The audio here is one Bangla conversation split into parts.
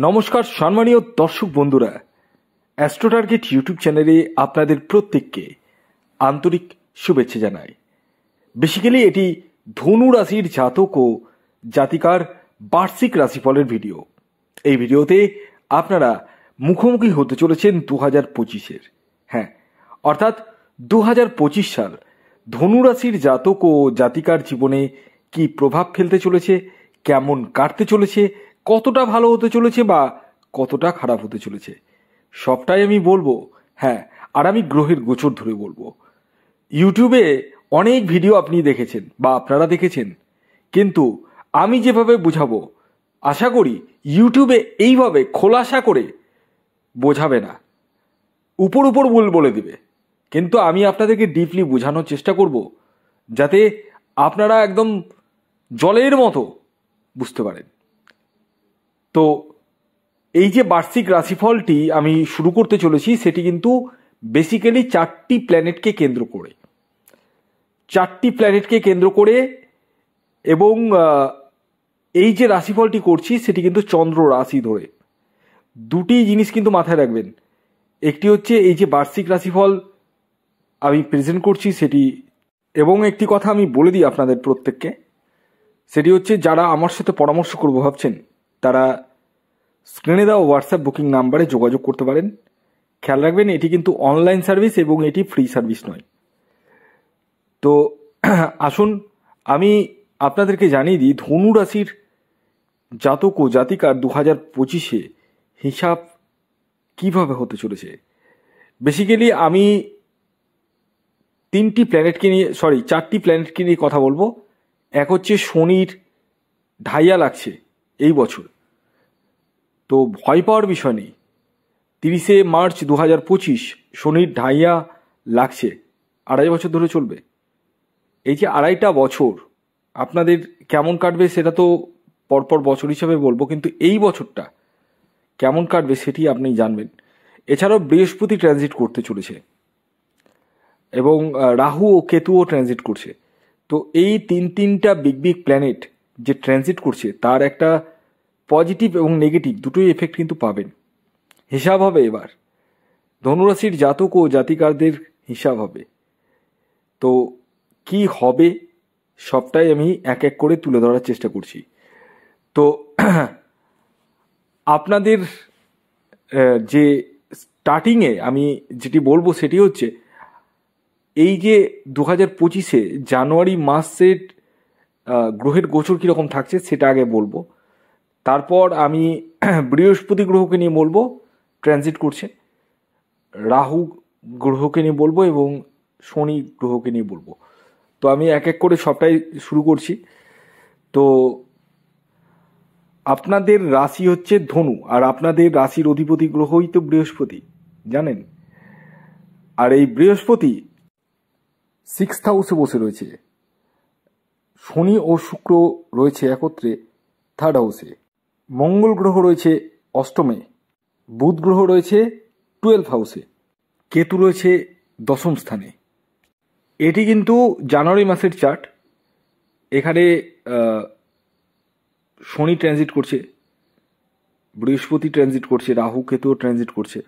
নমস্কার সম্মানীয় দর্শক বন্ধুরা, অ্যাস্ট্রো টার্গেট ইউটিউব চ্যানেলে আপনাদের প্রত্যেককে আন্তরিক শুভেচ্ছা জানাই। বেসিক্যালি এটি ধনু রাশির জাতক ও জাতিকার বার্ষিক রাশিফলের ভিডিও। এই ভিডিওতে আপনারা মুখোমুখি হতে চলেছেন 2025-এর, অর্থাৎ 2025 সাল ধনু রাশির জাতক ও জাতিকার জীবনে কি প্রভাব ফেলতে চলেছে, কেমন কাটতে চলেছে, কতটা ভালো হতে চলেছে বা কতটা খারাপ হতে চলেছে, সবটাই আমি বলবো। আর আমি গ্রহের গোচর ধরে বলবো। ইউটিউবে অনেক ভিডিও আপনি দেখেছেন বা আপনারা দেখেছেন, কিন্তু আমি যেভাবে বুঝাবো আশা করি ইউটিউবে এইভাবে খোলাসা করে বোঝাবে না, উপর বলে দিবে। কিন্তু আমি আপনাদেরকে ডিপলি বোঝানোর চেষ্টা করব, যাতে আপনারা একদম জলের মতো বুঝতে পারেন। তো এই যে বার্ষিক রাশিফলটি আমি শুরু করতে চলেছি, সেটি কিন্তু বেসিক্যালি 4টি প্ল্যানেটকে কেন্দ্র করে এবং এই যে রাশিফলটি করছি সেটি কিন্তু চন্দ্র রাশি ধরে। দুটি জিনিস কিন্তু মাথায় রাখবেন। একটি হচ্ছে এই যে বার্ষিক রাশিফল আমি প্রেজেন্ট করছি সেটি, এবং একটি কথা আমি বলে দিই আপনাদের প্রত্যেককে, সেটি হচ্ছে যারা আমার সাথে পরামর্শ করবো ভাবছেন, তারা স্ক্রিনে দেওয়া হোয়াটসঅ্যাপ বুকিং নাম্বারে যোগাযোগ করতে পারেন। খেয়াল রাখবেন, এটি কিন্তু অনলাইন সার্ভিস এবং এটি ফ্রি সার্ভিস নয়। তো আসুন আমি আপনাদেরকে জানিয়ে দিই ধনু রাশির জাতক ও জাতিকার 2025-এ হিসাব কিভাবে হতে চলেছে। বেসিক্যালি আমি 4টি প্ল্যানেটকে নিয়ে কথা বলবো। এক হচ্ছে শনির ঢাইয়া লাগছে এই বছর, তো ভয় পাওয়ার বিষয় নেই। 30শে মার্চ 2025 শনির ঢাইয়া লাগছে, 2.5 বছর ধরে চলবে। এই যে 2.5টা বছর আপনাদের কেমন কাটবে সেটা তো পরপর বছর হিসাবে বলবো, কিন্তু এই বছরটা কেমন কাটবে সেটি আপনি জানবেন। এছাড়াও বৃহস্পতি ট্রানজিট করতে চলেছে এবং রাহু ও কেতুও ট্রানজিট করছে। তো এই তিনটা বিগ প্ল্যানেট যে ট্রানজিট করছে তার একটা পজিটিভ এবং নেগেটিভ দুটোই এফেক্ট কিন্তু পাবেন। হিসাব হবে এবার ধনুরাশির জাতক ও জাতিকারদের হিসাব হবে। তো কি হবে সবটাই আমি এক এক করে তুলে ধরার চেষ্টা করছি। তো আপনাদের যে স্টার্টিংয়ে আমি যেটি বলবো সেটি হচ্ছে এই যে 2025-এ জানুয়ারি মাসের গ্রহের গোচর কীরকম থাকছে সেটা আগে বলবো। তারপর আমি বৃহস্পতি গ্রহকে নিয়ে বলবো, ট্রানজিট করছে, রাহু গ্রহকে নিয়ে বলবো এবং শনি গ্রহকে নিয়ে বলবো। তো আমি এক এক করে সবটাই শুরু করছি। তো আপনাদের রাশি হচ্ছে ধনু, আর আপনাদের রাশির অধিপতি গ্রহই তো বৃহস্পতি, জানেন। আর এই বৃহস্পতি 6th হাউসে বসে রয়েছে, শনি ও শুক্র রয়েছে একত্রে 3rd হাউসে, মঙ্গল গ্রহ রয়েছে 8মে, বুধ গ্রহ রয়েছে 12th হাউসে, কেতু রয়েছে 10ম স্থানে। এটি কিন্তু জানুয়ারি মাসের চার্ট। এখানে শনি ট্রানজিট করছে, বৃহস্পতি ট্রানজিট করছে, রাহু কেতুও ট্রানজিট করছে,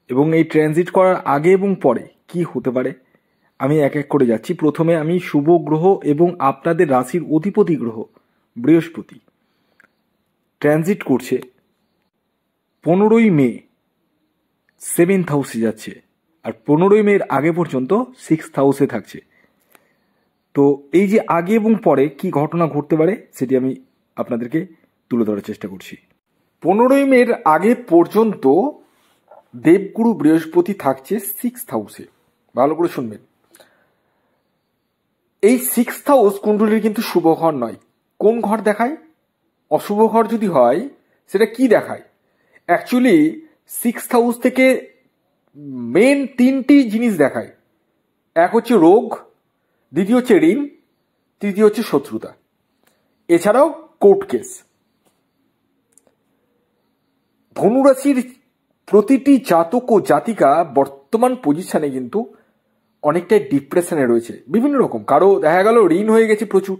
এবং এই ট্রানজিট করার আগে এবং পরে কি হতে পারে আমি এক এক করে যাচ্ছি। প্রথমে আমি শুভ গ্রহ এবং আপনাদের রাশির অধিপতি গ্রহ বৃহস্পতি ট্রানজিট করছে 15ই মে 7th হাউসে যাচ্ছে, আর 15ই মের আগে পর্যন্ত 6th হাউসে থাকছে। তো এই যে আগে এবং পরে কি ঘটনা ঘটতে পারে সেটি আমি আপনাদেরকে তুলে ধরার চেষ্টা করছি। 15ই মের আগে পর্যন্ত দেবগুরু বৃহস্পতি থাকছে 6th হাউসে। ভালো করে শুনবেন, এই 6th হাউস কুণ্ডলীর কিন্তু শুভ ঘর নয়। কোন ঘর দেখায়? অশুভ ঘর যদি হয় সেটা কি দেখায়? অ্যাকচুয়ালি 6th হাউস থেকে মেন 3টি জিনিস দেখায়। এক হচ্ছে রোগ, দ্বিতীয় হচ্ছে ঋণ, তৃতীয় হচ্ছে শত্রুতা, এছাড়াও কোর্ট কেস। ধনুরাশির প্রতিটি জাতক ও জাতিকা বর্তমান পজিশনে কিন্তু অনেকটাই ডিপ্রেশনে রয়েছে, বিভিন্ন রকম। কারো দেখা গেল ঋণ হয়ে গেছে প্রচুর,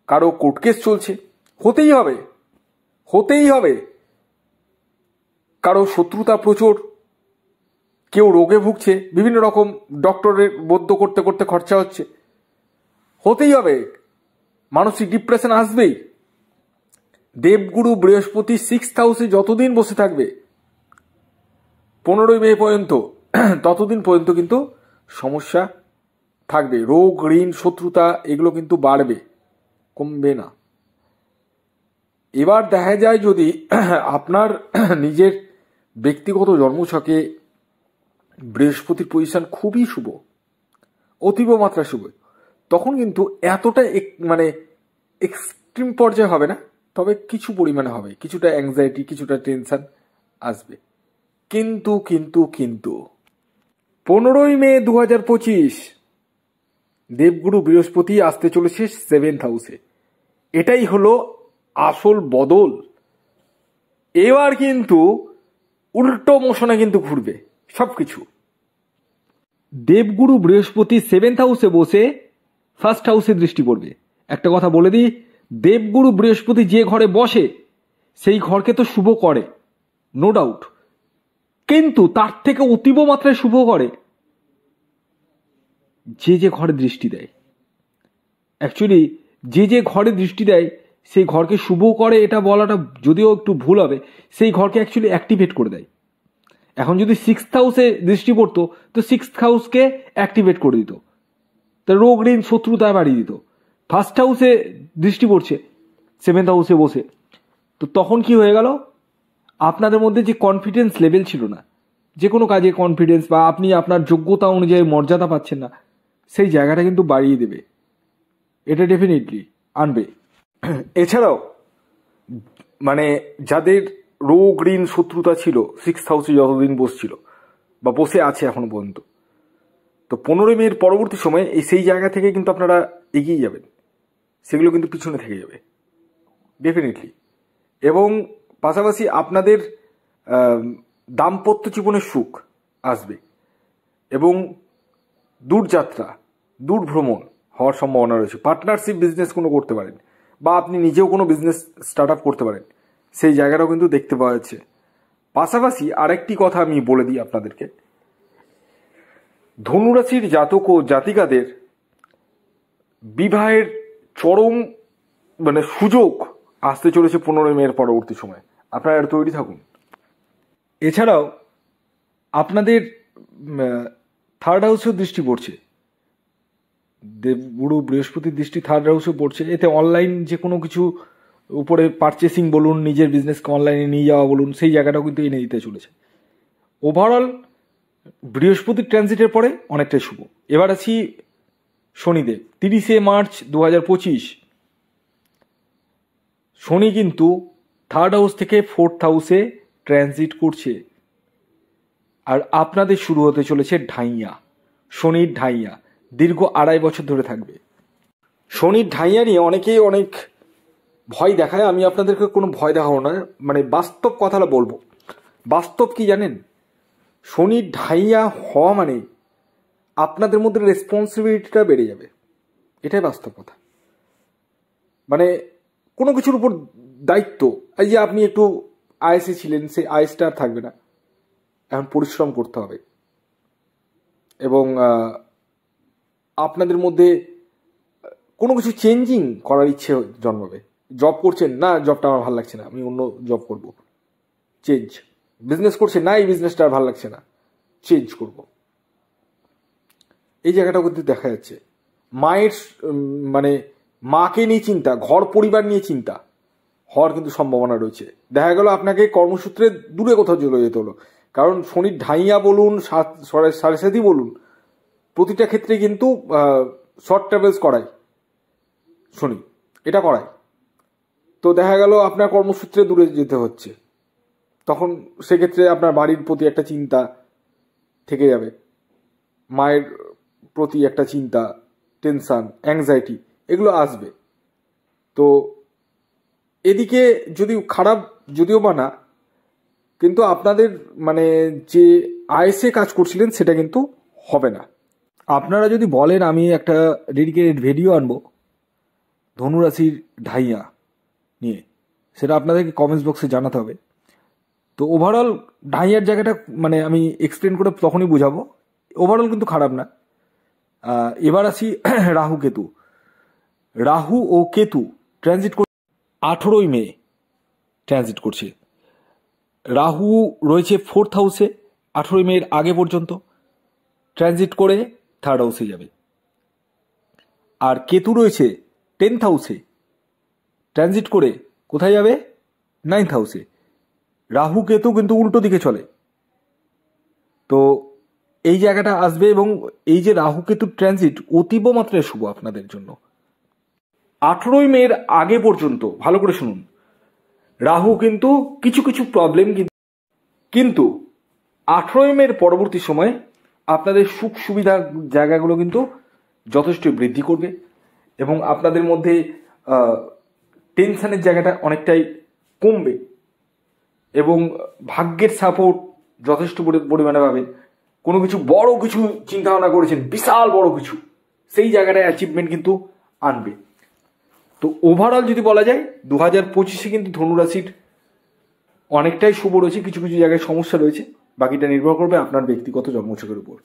কারো কোর্ট কেস চলছে। হতেই হবে। কারো শত্রুতা প্রচুর, কেউ রোগে ভুগছে, বিভিন্ন রকম ডক্টরের বদ্ধ করতে করতে খরচা হচ্ছে, হতেই হবে, মানসিক ডিপ্রেশন আসবেই। দেবগুরু বৃহস্পতি 6th হাউসে যতদিন বসে থাকবে 15ই মে পর্যন্ত, ততদিন পর্যন্ত কিন্তু সমস্যা থাকবে। রোগ, ঋণ, শত্রুতা এগুলো কিন্তু বাড়বে, কমবে না। এবার দেখা যায় যদি আপনার নিজের ব্যক্তিগত জন্মছকে বৃহস্পতির পজিশন খুবই শুভ, অতীব মাত্রা শুভ, তখন কিন্তু এতটা মানে এক্সট্রিম পর্যায়ে হবে না, তবে কিছু পরিমাণে হবে, কিছুটা অ্যাংজাইটি, কিছুটা টেনশন আসবে। কিন্তু কিন্তু কিন্তু 15ই মে 2025 দেবগুরু বৃহস্পতি আসতে চলেছে 7th হাউসে। এটাই হলো আসল বদল। এবার কিন্তু উল্টো মোশনে কিন্তু ঘুরবে সবকিছু। দেবগুরু বৃহস্পতি 7th হাউসে বসে 1st হাউসে দৃষ্টি পড়বে। একটা কথা বলে দিই, দেবগুরু বৃহস্পতি যে ঘরে বসে সেই ঘরকে তো শুভ করে, নো ডাউট, কিন্তু তার থেকে অতীব মাত্রায় শুভ করে যে যে ঘরে দৃষ্টি দেয়। অ্যাকচুয়ালি যে যে ঘরে দৃষ্টি দেয় সেই ঘরকে শুভ করে, এটা বলাটা যদিও একটু ভুল হবে, সেই ঘরকে অ্যাকচুয়ালি অ্যাক্টিভেট করে দেয়। এখন যদি 6th হাউসে দৃষ্টি পড়তো তো 6th হাউসকে অ্যাক্টিভেট করে দিত, তা রোগ, ঋণ, শত্রুতা বাড়িয়ে দিত। 1st হাউসে দৃষ্টি পড়ছে 7th হাউসে বসে, তো তখন কি হয়ে গেল, আপনাদের মধ্যে যে কনফিডেন্স লেভেল ছিল না, যে কোনো কাজে কনফিডেন্স বা আপনি আপনার যোগ্যতা অনুযায়ী মর্যাদা পাচ্ছেন না, সেই জায়গাটা কিন্তু বাড়িয়ে দেবে, এটা ডেফিনেটলি আনবে। এছাড়াও মানে যাদের রোগ, ঋণ, শত্রুতা ছিল 6th হাউসে যতদিন বসছিল বা বসে আছে এখনো পর্যন্ত, তো 15ই মের পরবর্তী সময়ে সেই জায়গা থেকে কিন্তু আপনারা এগিয়ে যাবেন, সেগুলো কিন্তু পিছনে থেকে যাবে ডেফিনেটলি। এবং পাশাপাশি আপনাদের দাম্পত্য জীবনের সুখ আসবে এবং দূরযাত্রা, দূর ভ্রমণ হওয়ার সম্ভাবনা রয়েছে। পার্টনারশিপ বিজনেস কোনো করতে পারেন বা আপনি নিজেও কোনো বিজনেস স্টার্ট আপ করতে পারেন, সেই জায়গাটাও কিন্তু দেখতে পাওয়া যাচ্ছে। পাশাপাশি আরেকটি কথা আমি বলে দিই আপনাদেরকে, ধনুরাশির জাতক ও জাতিকাদের বিবাহের চরম মানে সুযোগ আসতে চলেছে 15ই মের পরবর্তী সময়, আপনারা তৈরি থাকুন। এছাড়াও আপনাদের 3rd হাউসেও দৃষ্টি পড়ছে, দেবগুরু বৃহস্পতির দৃষ্টি 3rd হাউসে পড়ছে। এতে অনলাইন যে কোনো কিছু উপরে পারচেসিং বলুন, নিজের বিজনেসকে অনলাইনে নিয়ে যাওয়া বলুন, সেই জায়গাটাও কিন্তু এনে দিতে চলেছে। ওভারঅল বৃহস্পতির ট্রানজিটের পরে অনেকটাই শুভ। এবার আছি শনিদেব। 30শে মার্চ 2025 শনি কিন্তু 3rd হাউস থেকে 4th হাউসে ট্রানজিট করছে, আর আপনাদের শুরু হতে চলেছে ঢাইয়া, শনির ঢাইয়া, দীর্ঘ 2.5 বছর ধরে থাকবে। শনির ঢাইয়া নিয়ে অনেকেই অনেক ভয় দেখায়, আমি আপনাদেরকে কোনো ভয় দেখাবো না, মানে বাস্তব কথাটা বলবো। বাস্তব কি জানেন, শনির ঢাইয়া হওয়া মানে আপনাদের মধ্যে রেসপন্সিবিলিটিটা বেড়ে যাবে, এটাই বাস্তব কথা। মানে কোনো কিছুর উপর দায়িত্ব, এই যে আপনি একটু আইএসে ছিলেন, সেই আইএসটা আর থাকবে না, এখন পরিশ্রম করতে হবে এবং আপনাদের মধ্যে কোনো কিছু চেঞ্জিং করার ইচ্ছে জন্মাবে। জব করছেন, না জবটা আমার ভালো লাগছে না, আমি অন্য জব করব, চেঞ্জ। বিজনেস করছেন, না এই বিজনেসটা আর ভালো লাগছে না, চেঞ্জ করব। এই জায়গাটাও কিন্তু দেখা যাচ্ছে। মায়ের মানে মাকে নিয়ে চিন্তা, ঘর পরিবার নিয়ে চিন্তা হওয়ার কিন্তু সম্ভাবনা রয়েছে। দেখা গেল আপনাকে কর্মসূত্রে দূরে কোথাও চলে যেতে হলো, কারণ শনির ঢাইয়া বলুন, সাড়ে সাথী বলুন, প্রতিটা ক্ষেত্রে কিন্তু শর্ট ট্রাভেলস করায় শনি, এটা করায়। তো দেখা গেল আপনার কর্মসূত্রে দূরে যেতে হচ্ছে, তখন সেক্ষেত্রে আপনার বাড়ির প্রতি একটা চিন্তা থেকে যাবে, মায়ের প্রতি একটা চিন্তা, টেনশন, অ্যাংজাইটি এগুলো আসবে। তো এদিকে যদি খারাপ যদিও বা না, কিন্তু আপনাদের মানে যে আইএসএ কাজ করছিলেন সেটা কিন্তু হবে না। আপনারা যদি বলেন আমি একটা ডেডিকেটেড ভিডিও আনবো ধনুরাশির ঢাইয়া নিয়ে, সেটা আপনাদেরকে কমেন্টস বক্সে জানাতে হবে। তো ওভারঅল ঢাইয়ার জায়গাটা মানে আমি এক্সপ্লেন করে তখনই বুঝাবো। ওভারঅল কিন্তু খারাপ না। এবার আসি রাহু কেতু। রাহু ও কেতু ট্রানজিট 18ই মে ট্রানজিট করছে। রাহু রয়েছে 4th হাউসে 18ই মের আগে পর্যন্ত, ট্রানজিট করে 3rd হাউসে যাবে। আর কেতু রয়েছে 10th হাউসে, ট্রানজিট করে কোথায় যাবে? 9th হাউসে। রাহু কেতু কিন্তু উল্টো দিকে চলে, তো এই জায়গাটা আসবে। এবং এই যে রাহু কেতুর ট্রানজিট অতীব মাত্রায় শুভ আপনাদের জন্য। 18ই মের আগে পর্যন্ত ভালো করে শুনুন, রাহু কিন্তু কিছু কিছু প্রবলেম, কিন্তু 18ই মের পরবর্তী সময়ে আপনাদের সুখ সুবিধার জায়গাগুলো কিন্তু যথেষ্ট বৃদ্ধি করবে এবং আপনাদের মধ্যে টেনশনের জায়গাটা অনেকটাই কমবে এবং ভাগ্যের সাপোর্ট যথেষ্ট পরিমাণে পাবেন। কোনো কিছু বড় কিছু চিন্তা ভাবনা করেছেন, বিশাল বড় কিছু, সেই জায়গাটায় অ্যাচিভমেন্ট কিন্তু আনবে। তো ওভারঅল যদি বলা যায় 2025-এ কিন্তু ধনুরাশির অনেকটাই শুভ রয়েছে, কিছু কিছু জায়গায় সমস্যা রয়েছে, বাকিটা নির্ভর করবে আপনার ব্যক্তিগত জন্মছকের উপর।